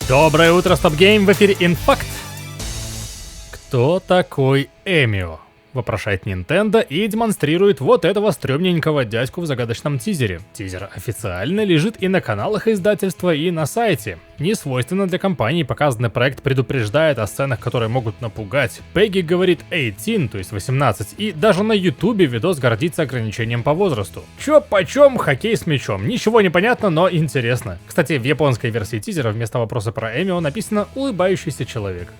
Доброе утро, Стоп Гейм, в эфире Инфакт. Кто такой Эмио? Вопрошает Nintendo и демонстрирует вот этого стрёмненького дядьку в загадочном тизере. Тизер официально лежит и на каналах издательства, и на сайте. Не свойственно для компании показанный проект предупреждает о сценах, которые могут напугать. Пегги говорит 18, то есть 18, и даже на ютубе видос гордится ограничением по возрасту. Чё почем, хоккей с мячом. Ничего не понятно, но интересно. Кстати, в японской версии тизера вместо вопроса про Эмио написано «улыбающийся человек».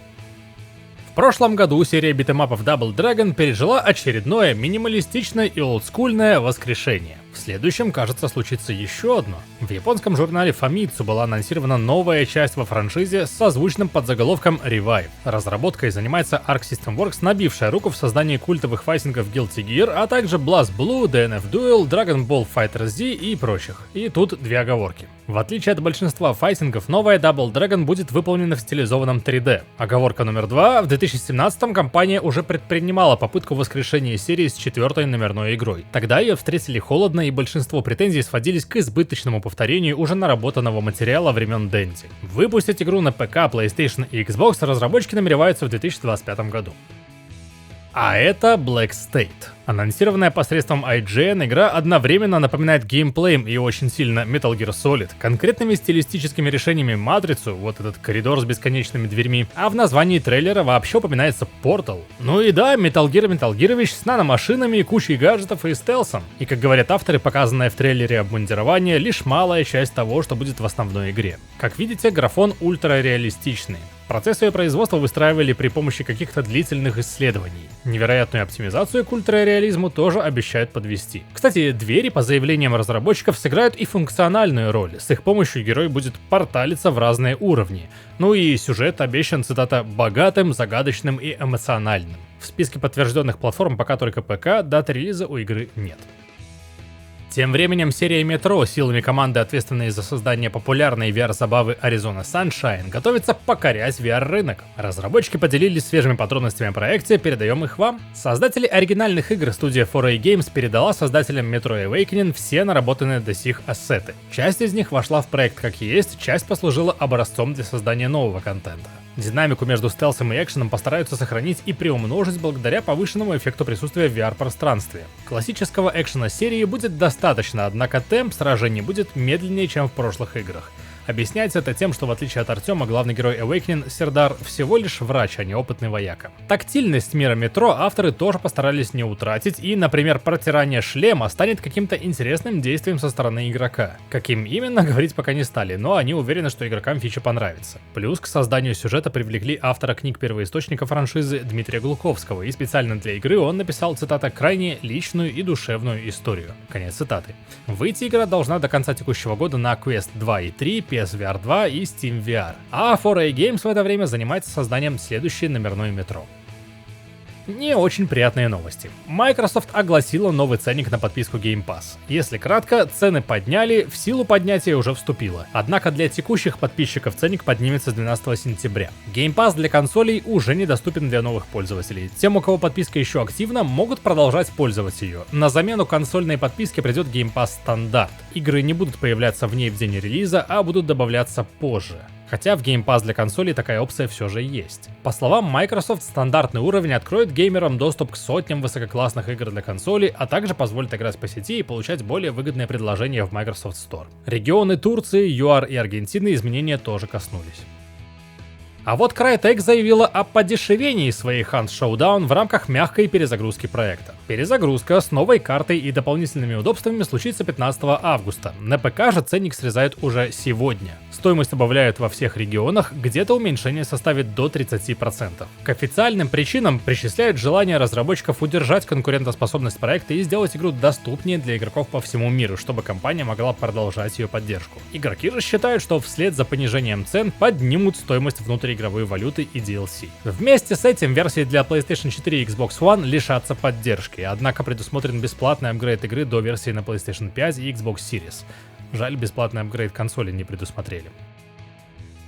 В прошлом году серия битэмапов Double Dragon пережила очередное минималистичное и олдскульное воскрешение. В следующем, кажется, случится еще одно. В японском журнале Famitsu была анонсирована новая часть во франшизе с созвучным подзаголовком Revive. Разработкой занимается Arc System Works, набившая руку в создании культовых файтингов Guilty Gear, а также BlazBlue, DNF Duel, Dragon Ball FighterZ и прочих. И тут две оговорки. В отличие от большинства файтингов, новая Double Dragon будет выполнена в стилизованном 3D. Оговорка номер 2. В 2017-м компания уже предпринимала попытку воскрешения серии с 4-й номерной игрой. Тогда ее встретили холодно, и большинство претензий сводились к избыточному повторению уже наработанного материала времен Денди. Выпустить игру на ПК, PlayStation и Xbox разработчики намереваются в 2025 году. А это Black State. Анонсированная посредством IGN, игра одновременно напоминает геймплеем и очень сильно Metal Gear Solid, конкретными стилистическими решениями Матрицу, вот этот коридор с бесконечными дверьми, а в названии трейлера вообще упоминается Portal. Ну и да, Metal Gear с наномашинами, кучей гаджетов и стелсом. И как говорят авторы, показанное в трейлере обмундирование лишь малая часть того, что будет в основной игре. Как видите, графон ультрареалистичный. Процесс ее производства выстраивали при помощи каких-то длительных исследований. Невероятную оптимизацию к ультрареализму тоже обещают подвести. Кстати, двери, по заявлениям разработчиков, сыграют и функциональную роль. С их помощью герой будет порталиться в разные уровни. Ну и сюжет обещан, цитата, «богатым, загадочным и эмоциональным». В списке подтвержденных платформ пока только ПК, даты релиза у игры нет. Тем временем серия Metro силами команды, ответственной за создание популярной VR-забавы Arizona Sunshine, готовится покорять VR-рынок. Разработчики поделились свежими подробностями о проекте, передаем их вам. Создатели оригинальных игр студия 4A Games передала создателям Metro Awakening все наработанные до сих ассеты. Часть из них вошла в проект как есть, часть послужила образцом для создания нового контента. Динамику между стелсом и экшеном постараются сохранить и приумножить благодаря повышенному эффекту присутствия в VR-пространстве. Классического экшена серии будет достаточно, однако темп сражений будет медленнее, чем в прошлых играх. Объясняется это тем, что в отличие от Артема, главный герой Awakening, Сердар, всего лишь врач, а не опытный вояка. Тактильность мира метро авторы тоже постарались не утратить, и, например, протирание шлема станет каким-то интересным действием со стороны игрока. Каким именно, говорить пока не стали, но они уверены, что игрокам фича понравится. Плюс к созданию сюжета привлекли автора книг первоисточника франшизы Дмитрия Глуховского, и специально для игры он написал, цитата, «крайне личную и душевную историю». Конец цитаты. Выйти игра должна до конца текущего года на Quest 2 и 3, PSVR 2 и Steam VR. А 4A Games в это время занимается созданием следующей номерной метро. Не очень приятные новости. Microsoft огласила новый ценник на подписку Game Pass. Если кратко, цены подняли, в силу поднятия уже вступило. Однако для текущих подписчиков ценник поднимется с 12 сентября. Game Pass для консолей уже недоступен для новых пользователей. Тем, у кого подписка еще активна, могут продолжать пользоваться ее. На замену консольной подписке придет Game Pass стандарт. Игры не будут появляться в ней в день релиза, а будут добавляться позже. Хотя в Game Pass для консолей такая опция все же есть. По словам Microsoft, стандартный уровень откроет геймерам доступ к сотням высококлассных игр для консолей, а также позволит играть по сети и получать более выгодные предложения в Microsoft Store. Регионы Турции, ЮАР и Аргентины изменения тоже коснулись. А вот Crytek заявила о подешевении своей Hunt Showdown в рамках мягкой перезагрузки проекта. Перезагрузка с новой картой и дополнительными удобствами случится 15 августа. На ПК же ценник срезают уже сегодня. Стоимость добавляют во всех регионах, где-то уменьшение составит до 30%. К официальным причинам причисляют желание разработчиков удержать конкурентоспособность проекта и сделать игру доступнее для игроков по всему миру, чтобы компания могла продолжать ее поддержку. Игроки же считают, что вслед за понижением цен поднимут стоимость внутриигровой валюты и DLC. Вместе с этим версии для PlayStation 4 и Xbox One лишатся поддержки, однако предусмотрен бесплатный апгрейд игры до версии на PlayStation 5 и Xbox Series. Жаль, бесплатный апгрейд консоли не предусмотрели.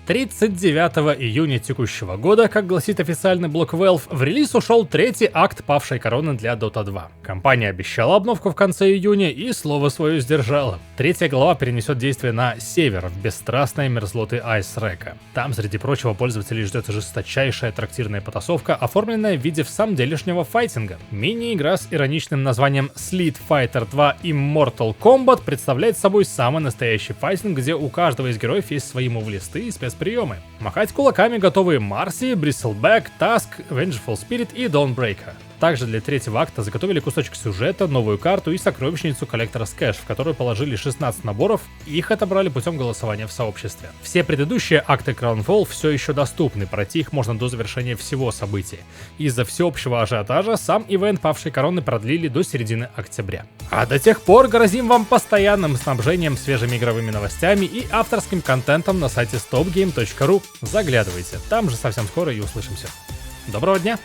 39 июня текущего года, как гласит официальный блог Valve, в релиз ушел третий акт Павшей Короны для Dota 2. Компания обещала обновку в конце июня и слово свое сдержала. Третья глава перенесет действие на север, в бесстрастные мерзлоты Айс-Река. Там, среди прочего, пользователей ждет жесточайшая трактирная потасовка, оформленная в виде всамделишнего файтинга. Мини-игра с ироничным названием Street Fighter 2 Immortal Kombat представляет собой самый настоящий файтинг, где у каждого из героев есть свои мувлисты и спецприемы. Махать кулаками готовы Марси, Bristleback, Tusk, Vengeful Spirit и Dawnbreaker. Также для третьего акта заготовили кусочек сюжета, новую карту и сокровищницу Collector's Cash, в которую положили 16 наборов, и их отобрали путем голосования в сообществе. Все предыдущие акты Crownfall все еще доступны, пройти их можно до завершения всего события. Из-за всеобщего ажиотажа сам ивент Павшей Короны продлили до середины октября. А до тех пор грозим вам постоянным снабжением свежими игровыми новостями и авторским контентом на сайте stopgame.ru. Заглядывайте, там же совсем скоро и услышимся. Доброго дня!